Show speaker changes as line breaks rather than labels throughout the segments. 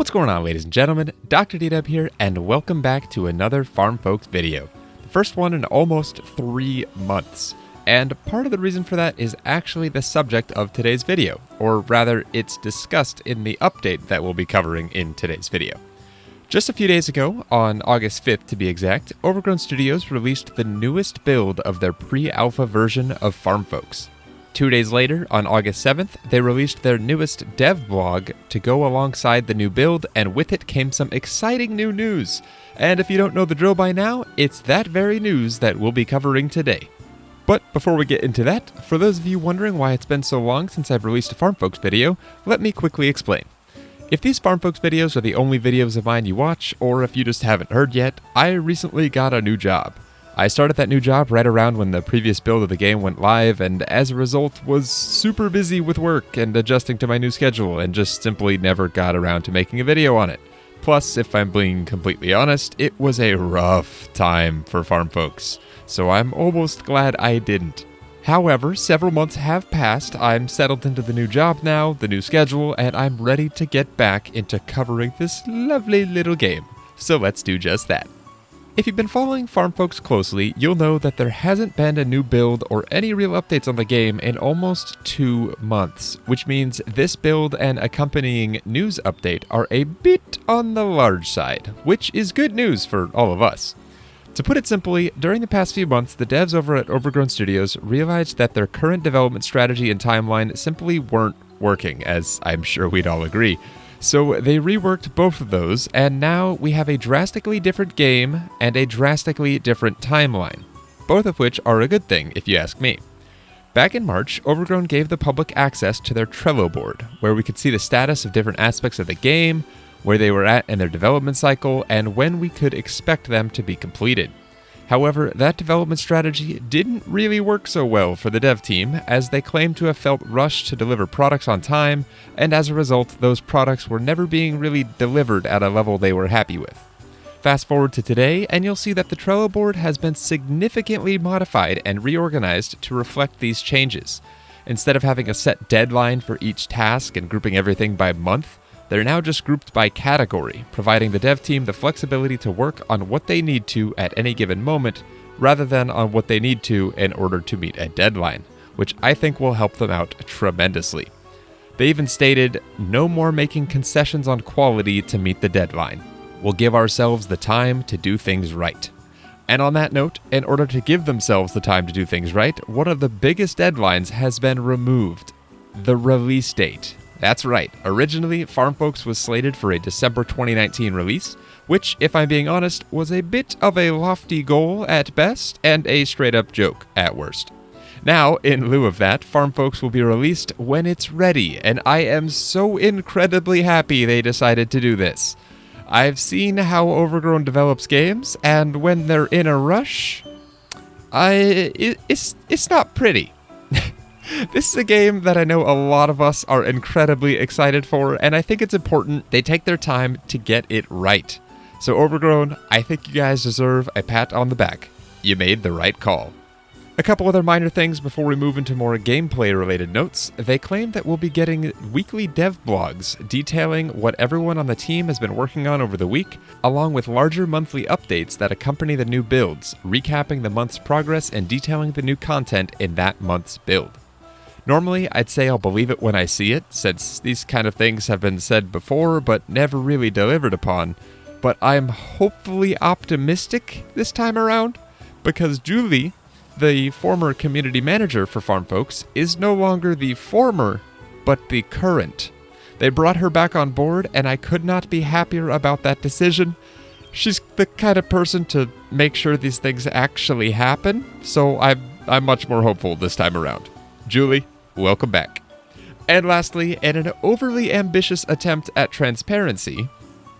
What's going on, ladies and gentlemen? DoctorDDub here, and welcome back to another FarmFolks video. The first one in almost 3 months. And part of the reason for that is actually the subject of today's video, or rather, it's discussed in the update that we'll be covering in today's video. Just a few days ago, on August 5th to be exact, Overgrown Studios released the newest build of their pre-alpha version of FarmFolks. 2 days later, on August 7th, they released their newest dev blog to go alongside the new build, and with it came some exciting new news. And if you don't know the drill by now, it's that very news that we'll be covering today. But before we get into that, for those of you wondering why it's been so long since I've released a FarmFolks video, let me quickly explain. If these FarmFolks videos are the only videos of mine you watch, or if you just haven't heard yet, I recently got a new job. I started that new job right around when the previous build of the game went live, and as a result was super busy with work and adjusting to my new schedule, and just simply never got around to making a video on it. Plus, if I'm being completely honest, it was a rough time for FarmFolks, so I'm almost glad I didn't. However, several months have passed, I'm settled into the new job now, the new schedule, and I'm ready to get back into covering this lovely little game. So let's do just that. If you've been following FarmFolks closely, you'll know that there hasn't been a new build or any real updates on the game in almost 2 months, which means this build and accompanying news update are a bit on the large side, which is good news for all of us. To put it simply, during the past few months, the devs over at Overgrown Studios realized that their current development strategy and timeline simply weren't working, as I'm sure we'd all agree. So they reworked both of those, and now we have a drastically different game and a drastically different timeline, both of which are a good thing, if you ask me. Back in March, Overgrown gave the public access to their Trello board, where we could see the status of different aspects of the game, where they were at in their development cycle, and when we could expect them to be completed. However, that development strategy didn't really work so well for the dev team, as they claimed to have felt rushed to deliver products on time, and as a result, those products were never being really delivered at a level they were happy with. Fast forward to today, and you'll see that the Trello board has been significantly modified and reorganized to reflect these changes. Instead of having a set deadline for each task and grouping everything by month, they're now just grouped by category, providing the dev team the flexibility to work on what they need to at any given moment, rather than on what they need to in order to meet a deadline, which I think will help them out tremendously. They even stated, no more making concessions on quality to meet the deadline. We'll give ourselves the time to do things right. And on that note, in order to give themselves the time to do things right, one of the biggest deadlines has been removed: the release date. That's right, originally FarmFolks was slated for a December 2019 release, which, if I'm being honest, was a bit of a lofty goal at best and a straight-up joke at worst. Now, in lieu of that, FarmFolks will be released when it's ready, and I am so incredibly happy they decided to do this. I've seen how Overgrown develops games, and when they're in a rush, it's not pretty. This is a game that I know a lot of us are incredibly excited for, and I think it's important they take their time to get it right. So Overgrown, I think you guys deserve a pat on the back. You made the right call. A couple other minor things before we move into more gameplay-related notes. They claim that we'll be getting weekly dev blogs detailing what everyone on the team has been working on over the week, along with larger monthly updates that accompany the new builds, recapping the month's progress and detailing the new content in that month's build. Normally, I'd say I'll believe it when I see it, since these kind of things have been said before but never really delivered upon, but I'm hopefully optimistic this time around, because Julie, the former community manager for FarmFolks, is no longer the former, but the current. They brought her back on board, and I could not be happier about that decision. She's the kind of person to make sure these things actually happen, so I'm much more hopeful this time around. Julie, welcome back. And lastly, in an overly ambitious attempt at transparency,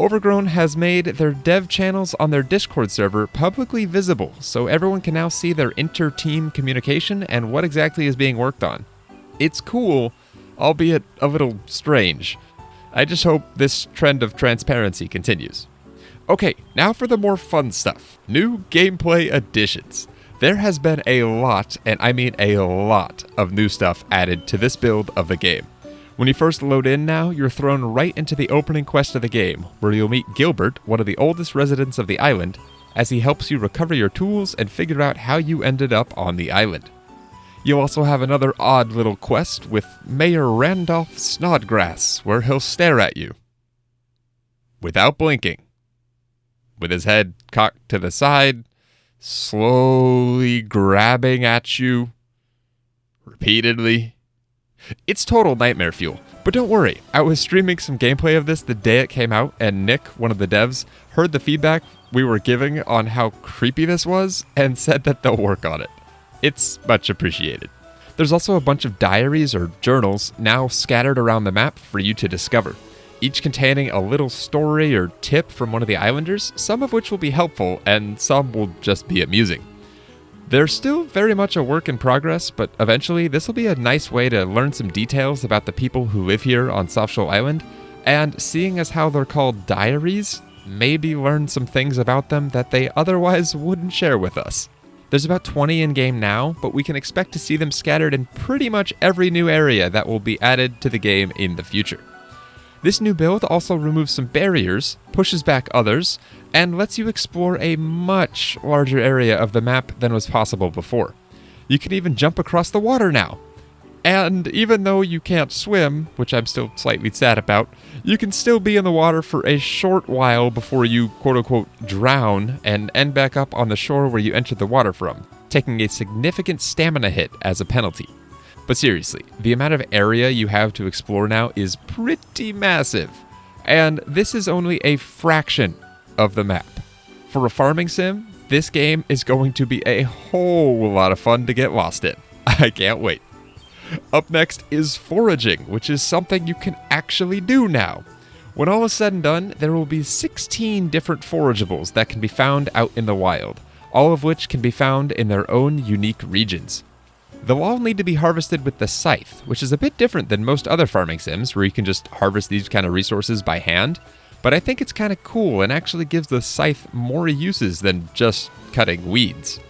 Overgrown has made their dev channels on their Discord server publicly visible, so everyone can now see their inter-team communication and what exactly is being worked on. It's cool, albeit a little strange. I just hope this trend of transparency continues. Okay, now for the more fun stuff. New gameplay additions. There has been a lot, and I mean a lot, of new stuff added to this build of the game. When you first load in now, you're thrown right into the opening quest of the game, where you'll meet Gilbert, one of the oldest residents of the island, as he helps you recover your tools and figure out how you ended up on the island. You'll also have another odd little quest with Mayor Randolph Snodgrass, where he'll stare at you. Without blinking. With his head cocked to the side, slowly grabbing at you. Repeatedly. It's total nightmare fuel. But don't worry, I was streaming some gameplay of this the day it came out, and Nick, one of the devs, heard the feedback we were giving on how creepy this was, and said that they'll work on it. It's much appreciated. There's also a bunch of diaries or journals now scattered around the map for you to discover, each containing a little story or tip from one of the islanders, some of which will be helpful and some will just be amusing. They're still very much a work in progress, but eventually this will be a nice way to learn some details about the people who live here on Softshell Island, and seeing as how they're called diaries, maybe learn some things about them that they otherwise wouldn't share with us. There's about 20 in-game now, but we can expect to see them scattered in pretty much every new area that will be added to the game in the future. This new build also removes some barriers, pushes back others, and lets you explore a much larger area of the map than was possible before. You can even jump across the water now. And even though you can't swim, which I'm still slightly sad about, you can still be in the water for a short while before you quote-unquote drown and end back up on the shore where you entered the water from, taking a significant stamina hit as a penalty. But seriously, the amount of area you have to explore now is pretty massive, and this is only a fraction of the map. For a farming sim, this game is going to be a whole lot of fun to get lost in. I can't wait. Up next is Foraging, which is something you can actually do now. When all is said and done, there will be 16 different forageables that can be found out in the wild, all of which can be found in their own unique regions. They'll all need to be harvested with the scythe, which is a bit different than most other farming sims where you can just harvest these kind of resources by hand, but I think it's kind of cool and actually gives the scythe more uses than just cutting weeds.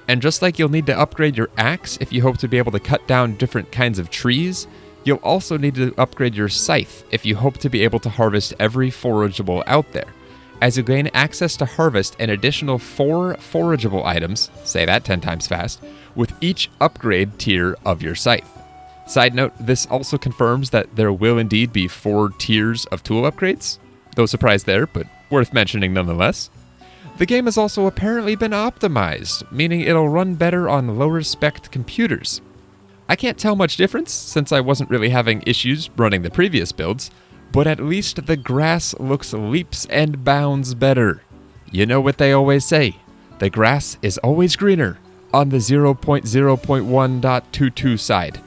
And just like you'll need to upgrade your axe if you hope to be able to cut down different kinds of trees, you'll also need to upgrade your scythe if you hope to be able to harvest every forageable out there, as you gain access to harvest an additional 4 forageable items, say that 10 times fast, with each upgrade tier of your scythe. Side note, this also confirms that there will indeed be 4 tiers of tool upgrades. No surprise there, but worth mentioning nonetheless. The game has also apparently been optimized, meaning it'll run better on lower spec computers. I can't tell much difference since I wasn't really having issues running the previous builds, but at least the grass looks leaps and bounds better. You know what they always say, the grass is always greener on the 0.0.1.22 side.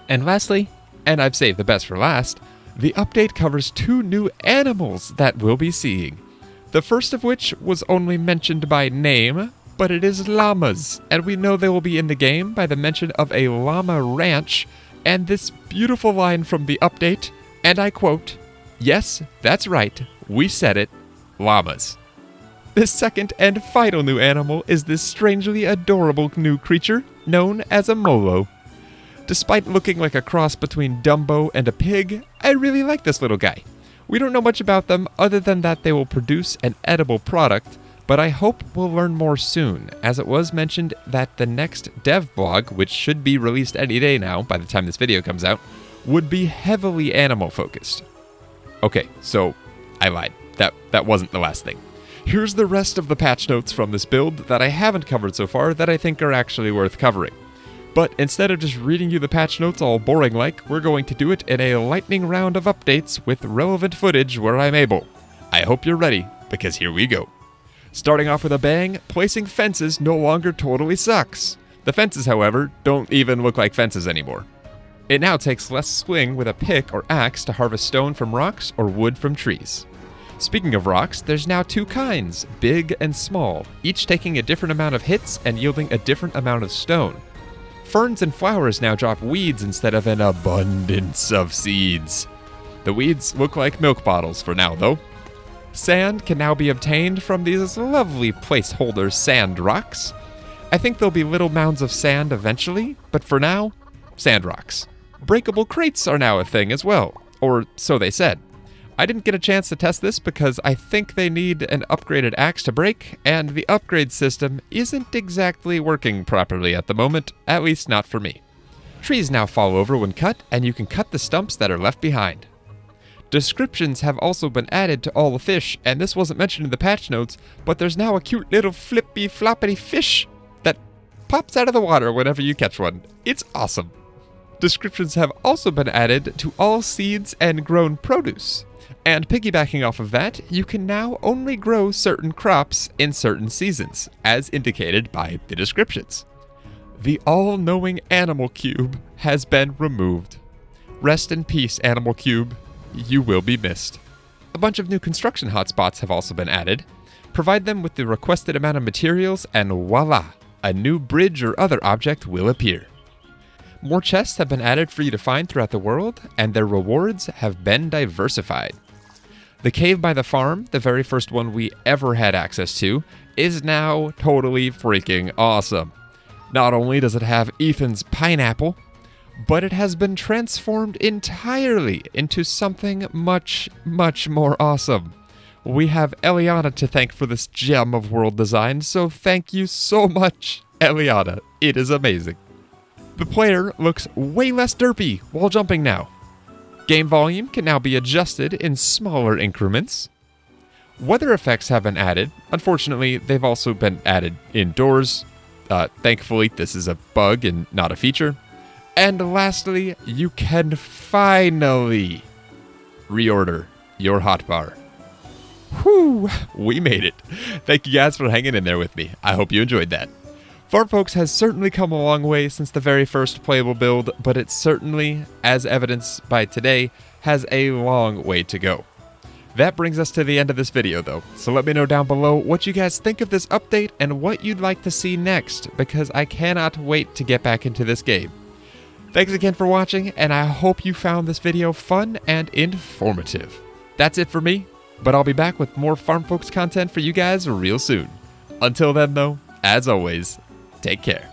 And lastly, and I've saved the best for last, the update covers 2 new animals that we'll be seeing. The first of which was only mentioned by name, but it is llamas, and we know they will be in the game by the mention of a llama ranch, and this beautiful line from the update, and I quote, "Yes, that's right, we said it, llamas." The second and final new animal is this strangely adorable new creature known as a molo. Despite looking like a cross between Dumbo and a pig, I really like this little guy. We don't know much about them other than that they will produce an edible product, but I hope we'll learn more soon, as it was mentioned that the next dev blog, which should be released any day now by the time this video comes out, would be heavily animal focused. Okay, so I lied. That wasn't the last thing. Here's the rest of the patch notes from this build that I haven't covered so far that I think are actually worth covering. But instead of just reading you the patch notes all boring like, we're going to do it in a lightning round of updates with relevant footage where I'm able. I hope you're ready, because here we go. Starting off with a bang, placing fences no longer totally sucks. The fences, however, don't even look like fences anymore. It now takes less swing with a pick or axe to harvest stone from rocks or wood from trees. Speaking of rocks, there's now 2 kinds, big and small, each taking a different amount of hits and yielding a different amount of stone. Ferns and flowers now drop weeds instead of an abundance of seeds. The weeds look like milk bottles for now, though. Sand can now be obtained from these lovely placeholder sand rocks. I think there'll be little mounds of sand eventually, but for now, sand rocks. Breakable crates are now a thing as well. Or so they said. I didn't get a chance to test this because I think they need an upgraded axe to break, and the upgrade system isn't exactly working properly at the moment, at least not for me. Trees now fall over when cut, and you can cut the stumps that are left behind. Descriptions have also been added to all the fish, and this wasn't mentioned in the patch notes, but there's now a cute little flippy floppity fish that pops out of the water whenever you catch one. It's awesome. Descriptions have also been added to all seeds and grown produce. And piggybacking off of that, you can now only grow certain crops in certain seasons, as indicated by the descriptions. The all-knowing Animal Cube has been removed. Rest in peace, Animal Cube. You will be missed. A bunch of new construction hotspots have also been added. Provide them with the requested amount of materials, and voila! A new bridge or other object will appear. More chests have been added for you to find throughout the world, and their rewards have been diversified. The cave by the farm, the very first one we ever had access to, is now totally freaking awesome. Not only does it have Ethan's pineapple, but it has been transformed entirely into something much, much more awesome. We have Eliana to thank for this gem of world design, so thank you so much, Eliana. It is amazing. The player looks way less derpy while jumping now. Game volume can now be adjusted in smaller increments. Weather effects have been added. Unfortunately, they've also been added indoors. Thankfully, this is a bug and not a feature. And lastly, you can finally reorder your hotbar. Whew, we made it. Thank you guys for hanging in there with me. I hope you enjoyed that. FarmFolks has certainly come a long way since the very first playable build, but it certainly, as evidenced by today, has a long way to go. That brings us to the end of this video though, so let me know down below what you guys think of this update and what you'd like to see next, because I cannot wait to get back into this game. Thanks again for watching, and I hope you found this video fun and informative. That's it for me, but I'll be back with more FarmFolks content for you guys real soon. Until then though, as always, take care.